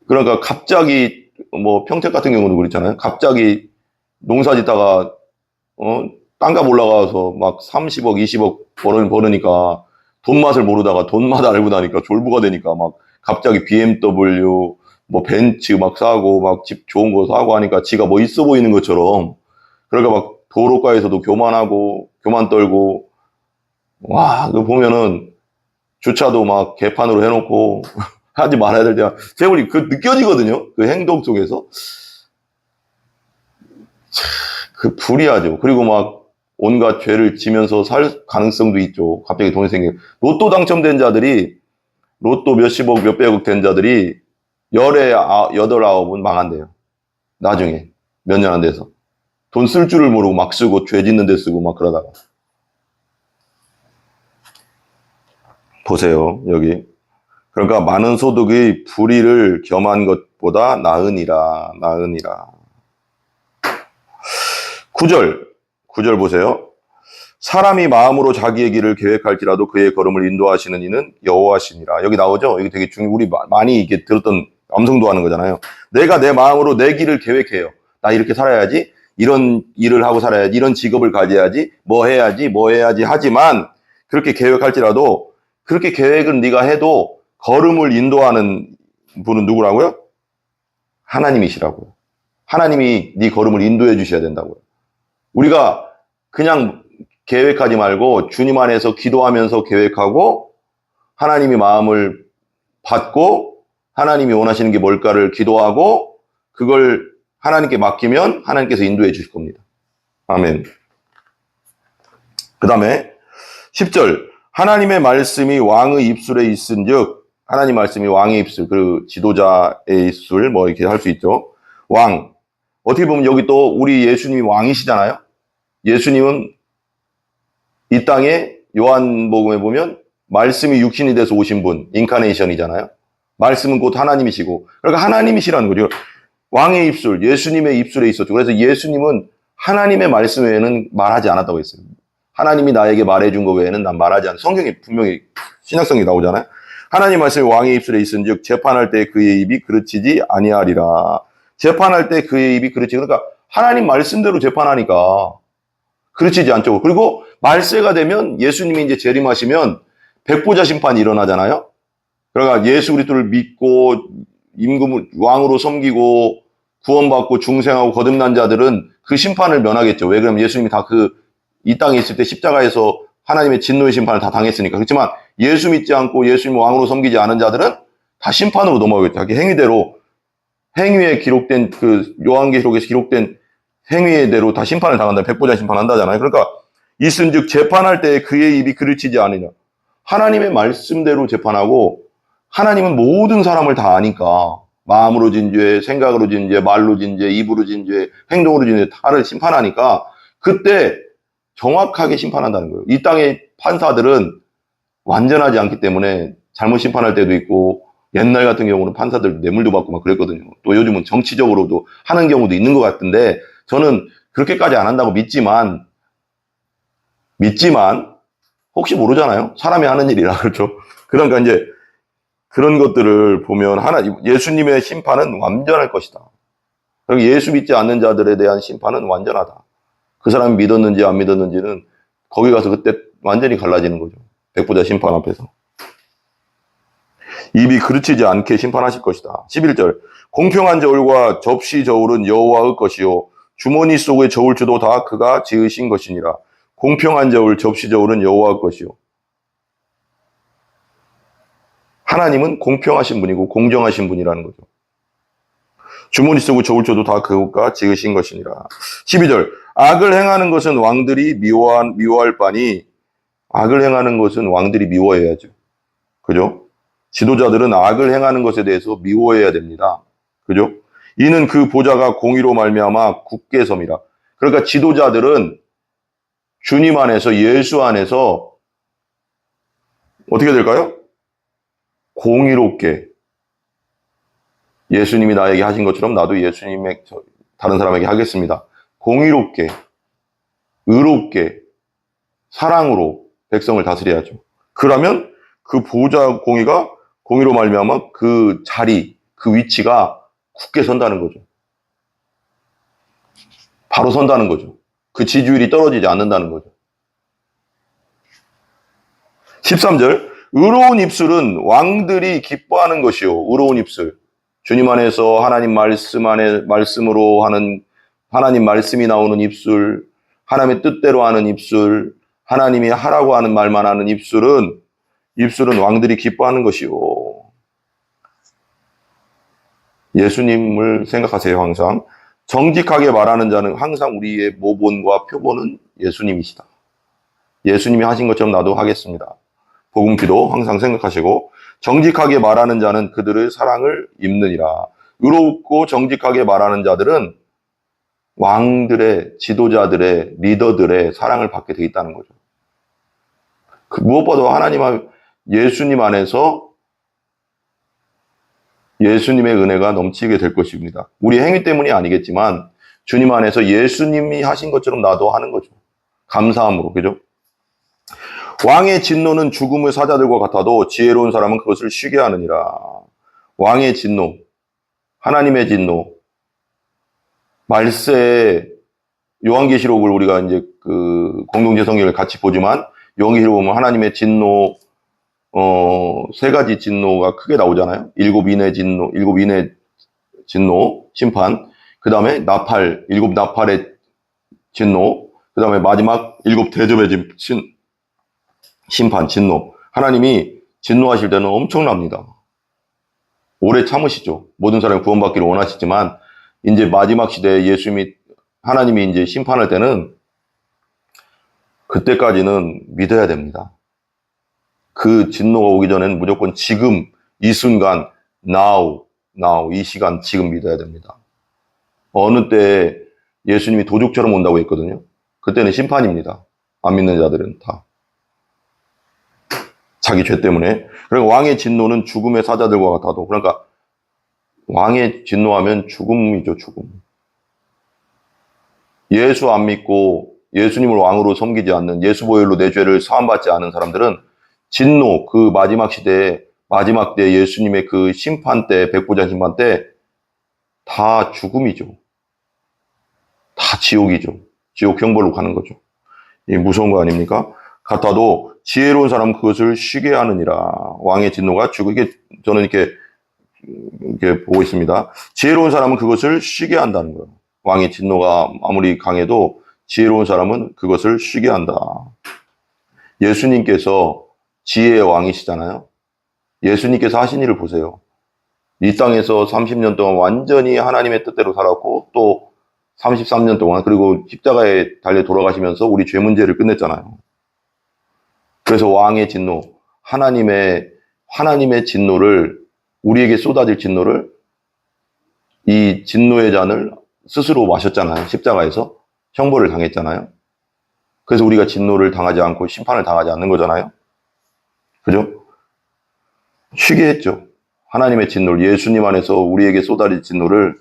그러니까 갑자기, 뭐 평택 같은 경우도 그렇잖아요. 갑자기 농사 짓다가, 땅값 올라가서 막 30억, 20억 벌으니까 돈 맛을 모르다가 돈 맛 알고 나니까 졸부가 되니까 막 갑자기 BMW, 뭐 벤츠 막 사고 막 집 좋은 거 사고 하니까 지가 뭐 있어 보이는 것처럼, 그러니까 막 도로가에서도 교만하고 교만 떨고, 와, 그거 보면은 주차도 막 개판으로 해놓고 하지 말아야 될 때가 제가 보니 그 느껴지거든요. 그 행동 속에서 그 불이하죠. 그리고 막 온갖 죄를 지면서 살 가능성도 있죠. 갑자기 돈이 생겨. 로또 당첨된 자들이, 로또 몇십억 몇백억 된 자들이 열에 8, 9은 망한대요. 나중에 몇 년 안 돼서 돈 쓸 줄을 모르고 막 쓰고 죄 짓는 데 쓰고 막 그러다가. 보세요, 여기. 그러니까 많은 소득이 불의를 겸한 것보다 나으니라. 9절 보세요. 사람이 마음으로 자기의 길을 계획할지라도 그의 걸음을 인도하시는 이는 여호와시니라. 여기 나오죠? 여기 되게 우리 많이 이게 들었던, 암송도 하는 거잖아요. 내가 내 마음으로 내 길을 계획해요. 나 이렇게 살아야지, 이런 일을 하고 살아야지, 이런 직업을 가져야지, 뭐 해야지 하지만, 그렇게 계획할지라도, 그렇게 계획은 네가 해도 걸음을 인도하는 분은 누구라고요? 하나님이시라고요. 하나님이 네 걸음을 인도해 주셔야 된다고요. 우리가 그냥 계획하지 말고 주님 안에서 기도하면서 계획하고, 하나님이 마음을 받고 하나님이 원하시는 게 뭘까를 기도하고 그걸 하나님께 맡기면 하나님께서 인도해 주실 겁니다. 아멘. 그 다음에 10절. 하나님의 말씀이 왕의 입술에 있은즉, 하나님 말씀이 왕의 입술, 그 지도자의 입술, 뭐 이렇게 할 수 있죠. 왕. 어떻게 보면 여기 또 우리 예수님이 왕이시잖아요. 예수님은 이 땅에 요한복음에 보면 말씀이 육신이 돼서 오신 분, 인카네이션이잖아요. 말씀은 곧 하나님이시고, 그러니까 하나님이시라는 거죠. 왕의 입술, 예수님의 입술에 있었죠. 그래서 예수님은 하나님의 말씀 외에는 말하지 않았다고 했어요. 하나님이 나에게 말해준 거 외에는 난 말하지 않아. 성경에 분명히 신약성이 나오잖아요. 하나님 말씀이 왕의 입술에 있은즉 재판할 때 그의 입이 그르치지 아니하리라. 재판할 때 그의 입이 그르치, 그러니까 하나님 말씀대로 재판하니까 그르치지 않죠. 그리고 말세가 되면 예수님이 이제 재림하시면 백보자 심판이 일어나잖아요. 그러니까 예수 그리스도를 믿고 임금을 왕으로 섬기고 구원받고 중생하고 거듭난 자들은 그 심판을 면하겠죠. 왜 그러면 예수님이 다 이 땅에 있을 때 십자가에서 하나님의 진노의 심판을 다 당했으니까. 그렇지만 예수 믿지 않고 예수님 왕으로 섬기지 않은 자들은 다 심판으로 넘어가겠죠. 자기 행위대로, 행위에 기록된 그 요한계시록에서 기록된 행위대로 다 심판을 당한다. 백보자 심판한다잖아요. 그러니까 이쓴즉 재판할 때 그의 입이 그르치지 않으냐. 하나님의 말씀대로 재판하고, 하나님은 모든 사람을 다 아니까 마음으로 진 죄, 생각으로 진 죄, 말로 진 죄, 입으로 진 죄, 행동으로 진 죄 다를 심판하니까 그때 정확하게 심판한다는 거예요. 이 땅의 판사들은 완전하지 않기 때문에 잘못 심판할 때도 있고, 옛날 같은 경우는 판사들 뇌물도 받고 막 그랬거든요. 또 요즘은 정치적으로도 하는 경우도 있는 것 같은데, 저는 그렇게까지 안 한다고 믿지만 혹시 모르잖아요. 사람이 하는 일이라. 그렇죠. 그러니까 이제 그런 것들을 보면 예수님의 심판은 완전할 것이다. 그리고 예수 믿지 않는 자들에 대한 심판은 완전하다. 그 사람이 믿었는지 안 믿었는지는 거기 가서 그때 완전히 갈라지는 거죠. 백보자 심판 앞에서. 입이 그르치지 않게 심판하실 것이다. 11절. 공평한 저울과 접시 저울은 여호와의 것이요 주머니 속의 저울주도 다 그가 지으신 것이니라. 공평한 저울, 접시 저울은 여호와의 것이요. 하나님은 공평하신 분이고 공정하신 분이라는 거죠. 주머니 속의 저울주도 다 그가 지으신 것이니라. 12절. 악을 행하는 것은 왕들이 미워할 바니, 악을 행하는 것은 왕들이 미워해야죠. 그죠? 지도자들은 악을 행하는 것에 대해서 미워해야 됩니다. 그죠? 이는 그 보좌가 공의로 말미암아 굳게 섬이라. 그러니까 지도자들은 주님 안에서, 예수 안에서 어떻게 될까요? 공의롭게, 예수님이 나에게 하신 것처럼 나도 예수님의 다른 사람에게 하겠습니다. 공의롭게, 의롭게, 사랑으로 백성을 다스려야죠. 그러면 그 보좌 공의로 말미암아 그 자리, 그 위치가 굳게 선다는 거죠. 바로 선다는 거죠. 그 지지율이 떨어지지 않는다는 거죠. 13절. 의로운 입술은 왕들이 기뻐하는 것이요. 의로운 입술. 주님 안에서 하나님 말씀으로 하는, 하나님 말씀이 나오는 입술, 하나님의 뜻대로 하는 입술, 하나님이 하라고 하는 말만 하는 입술은 왕들이 기뻐하는 것이요. 예수님을 생각하세요, 항상. 정직하게 말하는 자는 항상 우리의 모본과 표본은 예수님이시다. 예수님이 하신 것처럼 나도 하겠습니다. 복음기도 항상 생각하시고, 정직하게 말하는 자는 그들의 사랑을 입느니라. 의롭고 정직하게 말하는 자들은 왕들의, 지도자들의, 리더들의 사랑을 받게 돼 있다는 거죠. 무엇보다 예수님 안에서 예수님의 은혜가 넘치게 될 것입니다. 우리 행위 때문이 아니겠지만 주님 안에서 예수님이 하신 것처럼 나도 하는 거죠. 감사함으로. 그죠? 왕의 진노는 죽음의 사자들과 같아도 지혜로운 사람은 그것을 쉬게 하느니라. 왕의 진노, 하나님의 진노, 말세에 요한계시록을 우리가 이제 그 공동체 성경을 같이 보지만 요한계시록 보면 하나님의 진노, 세 가지 진노가 크게 나오잖아요. 일곱 인의 진노, 심판. 그 다음에 일곱 나팔의 진노. 그 다음에 마지막 일곱 대접의 심판, 진노. 하나님이 진노하실 때는 엄청납니다. 오래 참으시죠. 모든 사람이 구원받기를 원하시지만, 이제 마지막 시대에 하나님이 이제 심판할 때는 그때까지는 믿어야 됩니다. 그 진노가 오기 전에는 무조건 지금, 이 순간, now, 이 시간, 지금 믿어야 됩니다. 어느 때에 예수님이 도둑처럼 온다고 했거든요. 그때는 심판입니다. 안 믿는 자들은 다. 자기 죄 때문에. 그러니까 왕의 진노는 죽음의 사자들과 같아도. 그러니까 왕의 진노하면 죽음이죠, 죽음. 예수 안 믿고 예수님을 왕으로 섬기지 않는, 예수 보혈로 내 죄를 사함받지 않은 사람들은 진노, 그 마지막 시대에, 마지막 때 예수님의 그 심판 때, 백보자 심판 때 다 죽음이죠. 다 지옥이죠. 지옥 형벌로 가는 거죠. 이 무서운 거 아닙니까? 같아도 지혜로운 사람은 그것을 쉬게 하느니라. 왕의 진노가 이게 저는 이렇게 보고 있습니다. 지혜로운 사람은 그것을 쉬게 한다는 거예요. 왕의 진노가 아무리 강해도 지혜로운 사람은 그것을 쉬게 한다. 예수님께서 지혜의 왕이시잖아요. 예수님께서 하신 일을 보세요. 이 땅에서 30년 동안 완전히 하나님의 뜻대로 살았고 또 33년 동안 그리고 십자가에 달려 돌아가시면서 우리 죄 문제를 끝냈잖아요. 그래서 왕의 진노, 하나님의 진노를 우리에게 쏟아질 진노를 이 진노의 잔을 스스로 마셨잖아요. 십자가에서 형벌을 당했잖아요. 그래서 우리가 진노를 당하지 않고 심판을 당하지 않는 거잖아요. 그죠? 쉬게 했죠. 하나님의 진노를 예수님 안에서 우리에게 쏟아질 진노를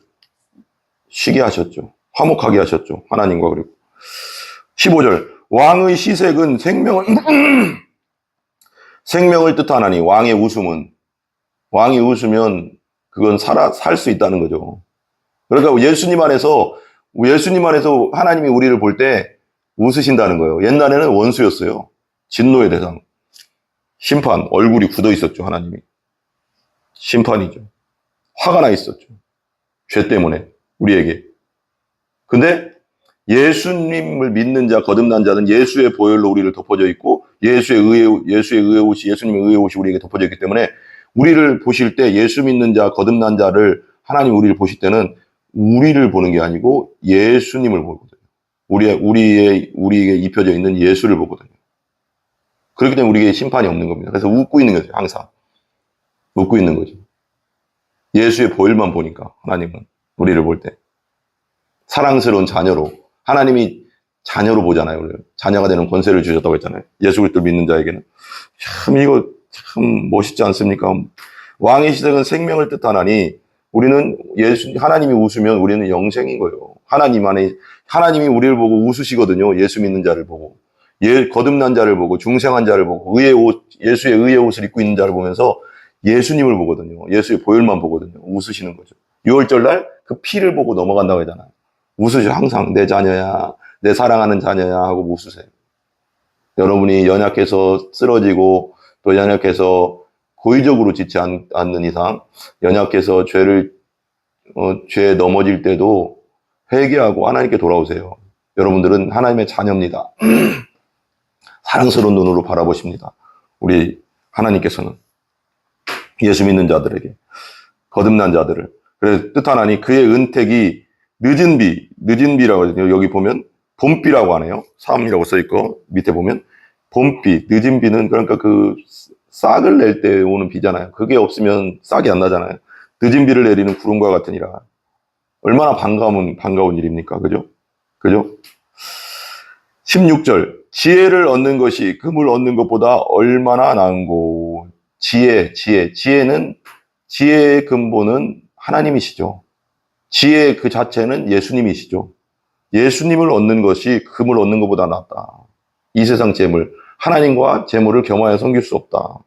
쉬게 하셨죠. 화목하게 하셨죠. 하나님과. 그리고 15절 왕의 시색은 생명을 뜻하나니 왕이 웃으면 그건 살 수 있다는 거죠. 그러니까 예수님 안에서 하나님이 우리를 볼 때 웃으신다는 거예요. 옛날에는 원수였어요. 진노의 대상. 심판, 얼굴이 굳어 있었죠, 하나님이. 심판이죠. 화가 나 있었죠. 죄 때문에, 우리에게. 근데 예수님을 믿는 자, 거듭난 자는 예수의 보혈로 우리를 덮어져 있고, 예수님의 의의 옷이 우리에게 덮어져 있기 때문에, 우리를 보실 때 예수 믿는 자, 거듭난 자를, 하나님 우리를 보실 때는 우리를 보는 게 아니고 예수님을 보거든요. 우리에게 입혀져 있는 예수를 보거든요. 그렇기 때문에 우리에게 심판이 없는 겁니다. 그래서 웃고 있는 거죠, 항상. 웃고 있는 거죠. 예수의 보혈만 보니까, 하나님은 우리를 볼 때. 사랑스러운 자녀로, 하나님이 자녀로 보잖아요. 자녀가 되는 권세를 주셨다고 했잖아요. 예수 그리스도를 믿는 자에게는. 이거 참 멋있지 않습니까? 왕의 시작은 생명을 뜻하나니, 우리는 하나님이 웃으면 우리는 영생인 거예요. 하나님이 우리를 보고 웃으시거든요. 예수 믿는 자를 보고. 거듭난 자를 보고, 중생한 자를 보고, 예수의 의의 옷을 입고 있는 자를 보면서 예수님을 보거든요. 예수의 보혈만 보거든요. 웃으시는 거죠. 6월절 날 그 피를 보고 넘어간다고 하잖아요. 웃으시죠. 항상 내 자녀야, 내 사랑하는 자녀야 하고 웃으세요. 여러분이 연약해서 쓰러지고 또 연약해서 고의적으로 짓지 않는 이상 연약해서 죄에 넘어질 때도 회개하고 하나님께 돌아오세요. 여러분들은 하나님의 자녀입니다. 사랑스러운 눈으로 바라보십니다. 우리 하나님께서는 예수 믿는 자들에게, 거듭난 자들을. 그래서 뜻하나니 그의 은택이 늦은 비라고 하거든요. 여기 보면 봄비라고 하네요. 3이라고 써있고 밑에 보면 봄비, 늦은 비는 그러니까 그 싹을 낼 때 오는 비잖아요. 그게 없으면 싹이 안 나잖아요. 늦은 비를 내리는 구름과 같으니라. 얼마나 반가운 일입니까? 그죠? 16절 지혜를 얻는 것이 금을 얻는 것보다 얼마나 나은고. 지혜의 근본은 하나님이시죠. 지혜 그 자체는 예수님이시죠. 예수님을 얻는 것이 금을 얻는 것보다 낫다. 이 세상 재물, 하나님과 재물을 겸하여 섬길 수 없다.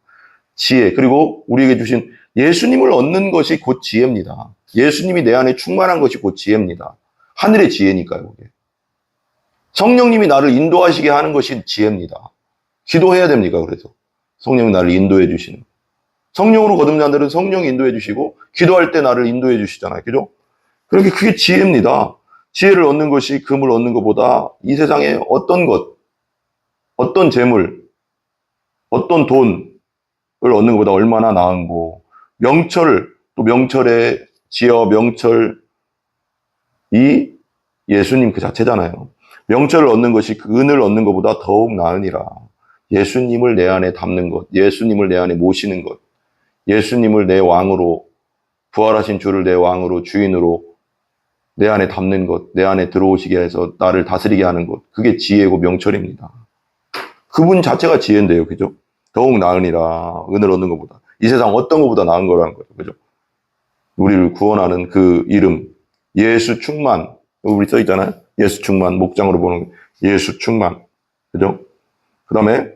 지혜, 그리고 우리에게 주신 예수님을 얻는 것이 곧 지혜입니다. 예수님이 내 안에 충만한 것이 곧 지혜입니다. 하늘의 지혜니까요. 그게. 성령님이 나를 인도하시게 하는 것이 지혜입니다. 기도해야 됩니까? 그래서 성령이 나를 인도해 주시는. 성령으로 거듭난 자들은 성령이 인도해 주시고 기도할 때 나를 인도해 주시잖아요. 그죠? 그렇게 그게 지혜입니다. 지혜를 얻는 것이 금을 얻는 것보다 이 세상에 어떤 것, 어떤 재물, 어떤 돈을 얻는 것보다 얼마나 나은고. 또 명철의 지혜와 명철이 예수님 그 자체잖아요. 명철을 얻는 것이 그 은을 얻는 것보다 더욱 나으니라. 예수님을 내 안에 담는 것, 예수님을 내 안에 모시는 것, 예수님을 내 왕으로, 부활하신 주를 내 왕으로, 주인으로 내 안에 담는 것, 내 안에 들어오시게 해서 나를 다스리게 하는 것, 그게 지혜고 명철입니다. 그분 자체가 지혜인데요. 그죠? 더욱 나으니라. 은을 얻는 것보다. 이 세상 어떤 것보다 나은 거라는 거죠. 그죠? 우리를 구원하는 그 이름, 예수 충만. 우리 써 있잖아요. 예수 충만. 목장으로 보는 예수 충만. 그죠? 그 다음에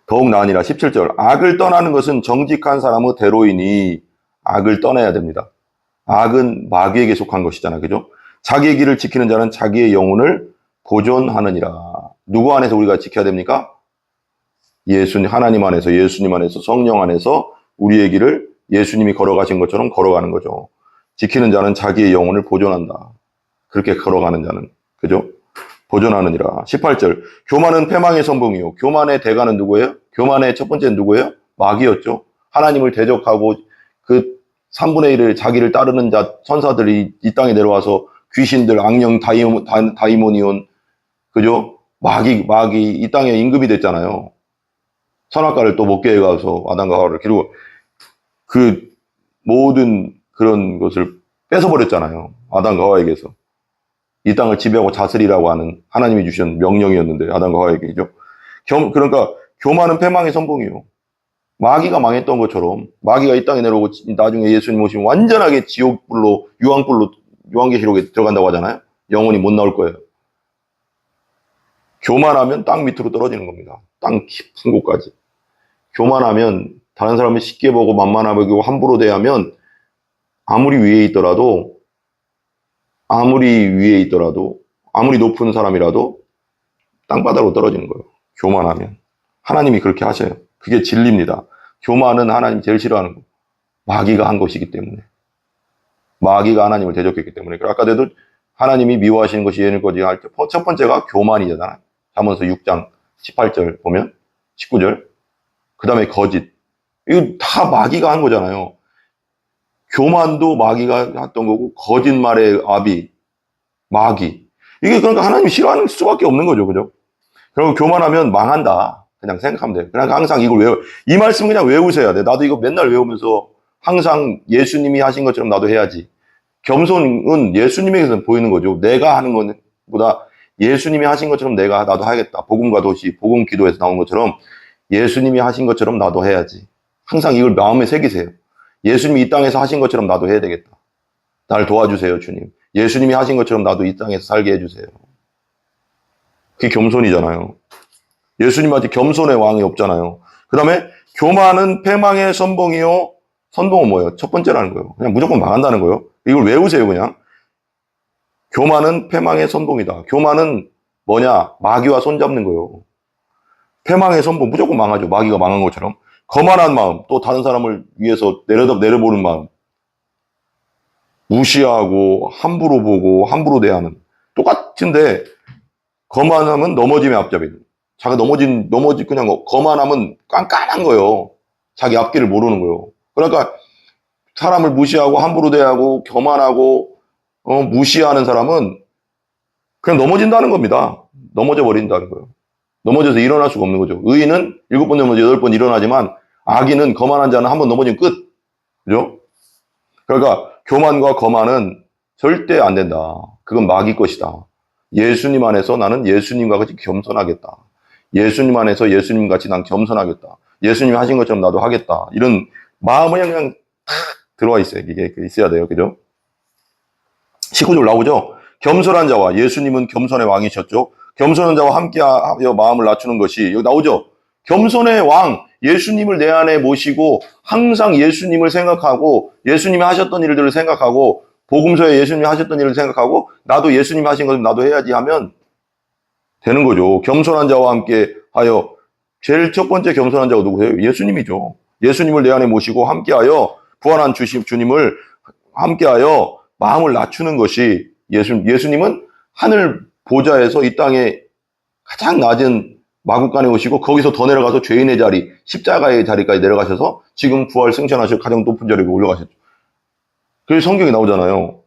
더욱 나으니라. 17절. 악을 떠나는 것은 정직한 사람의 대로이니. 악을 떠나야 됩니다. 악은 마귀에게 속한 것이잖아요. 그죠? 자기의 길을 지키는 자는 자기의 영혼을 보존하느니라. 누구 안에서 우리가 지켜야 됩니까? 하나님 안에서, 예수님 안에서, 성령 안에서 우리의 길을 예수님이 걸어가신 것처럼 걸어가는 거죠. 지키는 자는 자기의 영혼을 보존한다. 그렇게 걸어가는 자는. 그죠? 보존하느니라. 18절. 교만은 패망의 선봉이요. 교만의 대가는 누구예요? 교만의 첫 번째는 누구예요? 마귀였죠. 하나님을 대적하고 그 3분의 1을 자기를 따르는 자, 천사들이 이 땅에 내려와서 귀신들, 악령, 다이모니온, 그죠? 마귀, 이 땅에 임금이 됐잖아요. 선악과를 또 먹게 해가서 아담과 하와를, 그리고 그 모든 그런 것을 뺏어버렸잖아요. 아담과 하와에게서. 이 땅을 지배하고 다스리라고 하는 하나님이 주신 명령이었는데, 아담과 하와에게죠. 그러니까 교만은 패망의 선봉이요. 마귀가 망했던 것처럼, 마귀가 이 땅에 내려오고 나중에 예수님 오시면 완전하게 지옥불로, 유황계시록에 들어간다고 하잖아요. 영원히 못 나올 거예요. 교만하면 땅 밑으로 떨어지는 겁니다. 땅 깊은 곳까지. 교만하면 다른 사람을 쉽게 보고 만만하고 함부로 대하면 아무리 위에 있더라도 아무리 높은 사람이라도 땅바닥으로 떨어지는 거예요. 교만하면. 하나님이 그렇게 하셔요. 그게 진리입니다. 교만은 하나님 제일 싫어하는 거. 마귀가 한 것이기 때문에. 마귀가 하나님을 대적했기 때문에. 아까도 하나님이 미워하시는 것이 예를 거지 할 때 첫 번째가 교만이잖아요. 잠언서 6장 18절 보면 19절. 그 다음에 거짓. 이거 다 마귀가 한 거잖아요. 교만도 마귀가 했던 거고 거짓말의 아비 마귀. 이게 그러니까 하나님이 싫어하는 수밖에 없는 거죠. 그죠? 그리고 교만하면 망한다. 그냥 생각하면 돼요. 그러니까 항상 이걸 이 말씀 그냥 외우셔야 돼. 나도 이거 맨날 외우면서 항상 예수님이 하신 것처럼 나도 해야지. 겸손은 예수님에게서 보이는 거죠. 내가 하는 것보다 예수님이 하신 것처럼 나도 하겠다. 복음과 도시, 복음 기도에서 나온 것처럼 예수님이 하신 것처럼 나도 해야지. 항상 이걸 마음에 새기세요. 예수님이 이 땅에서 하신 것처럼 나도 해야 되겠다. 날 도와주세요, 주님. 예수님이 하신 것처럼 나도 이 땅에서 살게 해주세요. 그게 겸손이잖아요. 예수님한테 겸손의 왕이 없잖아요. 그 다음에 교만은 패망의 선봉이요. 선봉은 뭐예요? 첫 번째라는 거예요. 그냥 무조건 망한다는 거예요. 이걸 외우세요, 그냥. 교만은 패망의 선봉이다. 교만은 뭐냐? 마귀와 손잡는 거예요. 패망의 선봉, 무조건 망하죠. 마귀가 망한 것처럼. 거만한 마음, 또 다른 사람을 위해서 내려보는 마음. 무시하고, 함부로 보고, 함부로 대하는. 똑같은데, 거만함은 넘어짐의 앞잡이. 자기가 그냥 거만함은 깐깐한 거예요. 자기 앞길을 모르는 거예요. 그러니까, 사람을 무시하고, 함부로 대하고, 교만하고, 무시하는 사람은 그냥 넘어진다는 겁니다. 넘어져 버린다는 거예요. 넘어져서 일어날 수가 없는 거죠. 의인은 7번 넘어져 8번 일어나지만 악인은 거만한 자는 한 번 넘어지면 끝. 그죠? 그러니까 교만과 거만은 절대 안 된다. 그건 마귀 것이다. 예수님 안에서 나는 예수님과 같이 겸손하겠다. 예수님 안에서 예수님 같이 난 겸손하겠다. 예수님이 하신 것처럼 나도 하겠다. 이런 마음이 그냥 탁 들어와 있어요. 이게 있어야 돼요. 그죠? 19절 나오죠? 겸손한 자와 예수님은 겸손의 왕이셨죠? 겸손한 자와 함께하여 마음을 낮추는 것이 여기 나오죠? 겸손의 왕, 예수님을 내 안에 모시고 항상 예수님을 생각하고 예수님이 하셨던 일들을 생각하고 복음서에 예수님이 하셨던 일을 생각하고 나도 예수님이 하신 것을 나도 해야지 하면 되는 거죠. 겸손한 자와 함께하여 제일 첫 번째 겸손한 자가 누구예요? 예수님이죠. 예수님을 내 안에 모시고 함께하여 부활한 주님을 함께하여 마음을 낮추는 것이 예수님은 하늘 보좌에서 이 땅에 가장 낮은 마국간에 오시고 거기서 더 내려가서 죄인의 자리, 십자가의 자리까지 내려가셔서 지금 부활 승천하셔서 가장 높은 자리에 올라가셨죠. 그래서 성경에 나오잖아요.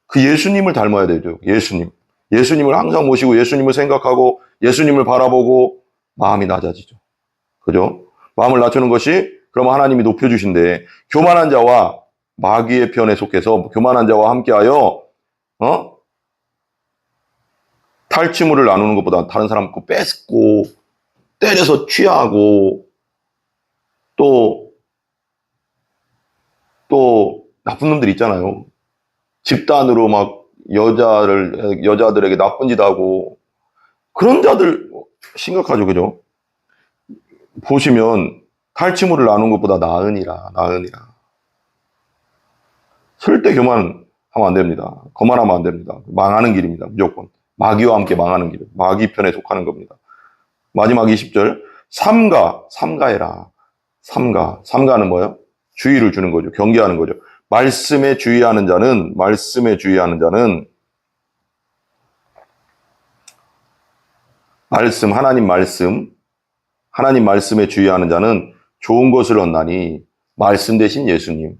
그 예수님을 닮아야 되죠. 예수님을 항상 모시고 예수님을 생각하고 예수님을 바라보고 마음이 낮아지죠. 그죠? 마음을 낮추는 것이 그러면 하나님이 높여주신대. 교만한 자와 마귀의 편에 속해서 교만한 자와 함께하여 탈취물을 나누는 것보다 다른 사람 거 뺏고 때려서 취하고 또 나쁜 놈들 있잖아요. 집단으로 막 여자들에게 나쁜 짓 하고 그런 자들 심각하죠. 그죠? 보시면 탈취물을 나누는 것보다 나으니라. 절대 교만하면 안 됩니다. 거만하면 안 됩니다. 망하는 길입니다. 무조건. 마귀와 함께 망하는 길. 마귀 편에 속하는 겁니다. 마지막 20절. 삼가해라. 삼가는 뭐예요? 주의를 주는 거죠. 경계하는 거죠. 말씀에 주의하는 자는 하나님 하나님 말씀에 주의하는 자는 좋은 것을 얻나니 말씀 대신 예수님.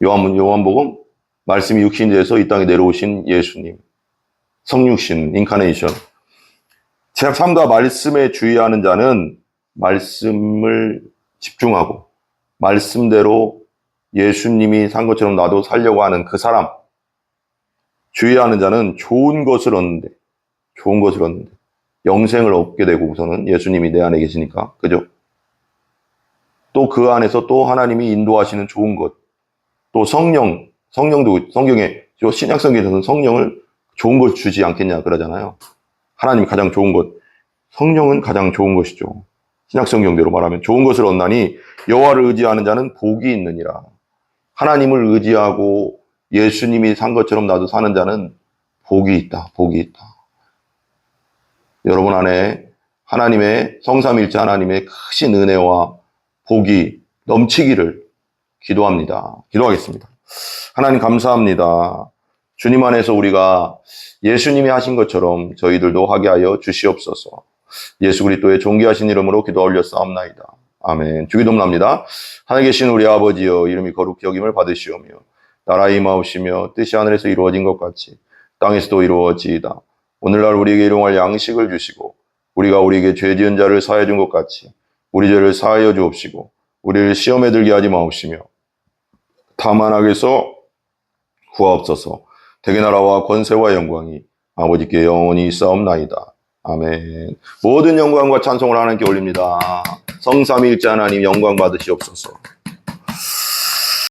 요한복음 말씀이 육신이 돼서 이 땅에 내려오신 예수님. 성육신, 인카네이션. 제 삶과 말씀에 주의하는 자는 말씀을 집중하고 말씀대로 예수님이 산 것처럼 나도 살려고 하는 그 사람. 주의하는 자는 좋은 것을 얻는데 영생을 얻게 되고 우선은 예수님이 내 안에 계시니까. 그죠? 또 그 안에서 또 하나님이 인도하시는 좋은 것. 또 성령도 성경에 신약 성경에서는 성령을 좋은 걸 주지 않겠냐 그러잖아요. 하나님이 가장 좋은 것. 성령은 가장 좋은 것이죠. 신약 성경대로 말하면 좋은 것을 얻나니 여호와를 의지하는 자는 복이 있느니라. 하나님을 의지하고 예수님이 산 것처럼 나도 사는 자는 복이 있다. 복이 있다. 여러분 안에 하나님의 성삼일체 하나님의 크신 은혜와 복이 넘치기를 기도합니다. 기도하겠습니다. 하나님 감사합니다. 주님 안에서 우리가 예수님이 하신 것처럼 저희들도 하게 하여 주시옵소서. 예수 그리스도의 존귀하신 이름으로 기도 올렸사옵나이다. 아멘. 주기도문합니다. 하늘에 계신 우리 아버지여 이름이 거룩히 여김을 받으시오며 나라의 임하옵시며 뜻이 하늘에서 이루어진 것 같이 땅에서도 이루어지이다. 오늘날 우리에게 일용할 양식을 주시고 우리가 우리에게 죄 지은 자를 사하여 준 것 같이 우리 죄를 사하여 주옵시고 우리를 시험에 들게 하지 마옵시며 다만 악에서 구하옵소서. 대개 나라와 권세와 영광이 아버지께 영원히 있사옵나이다. 아멘. 모든 영광과 찬송을 하나님께 올립니다. 성삼위일체 하나님 영광 받으시옵소서.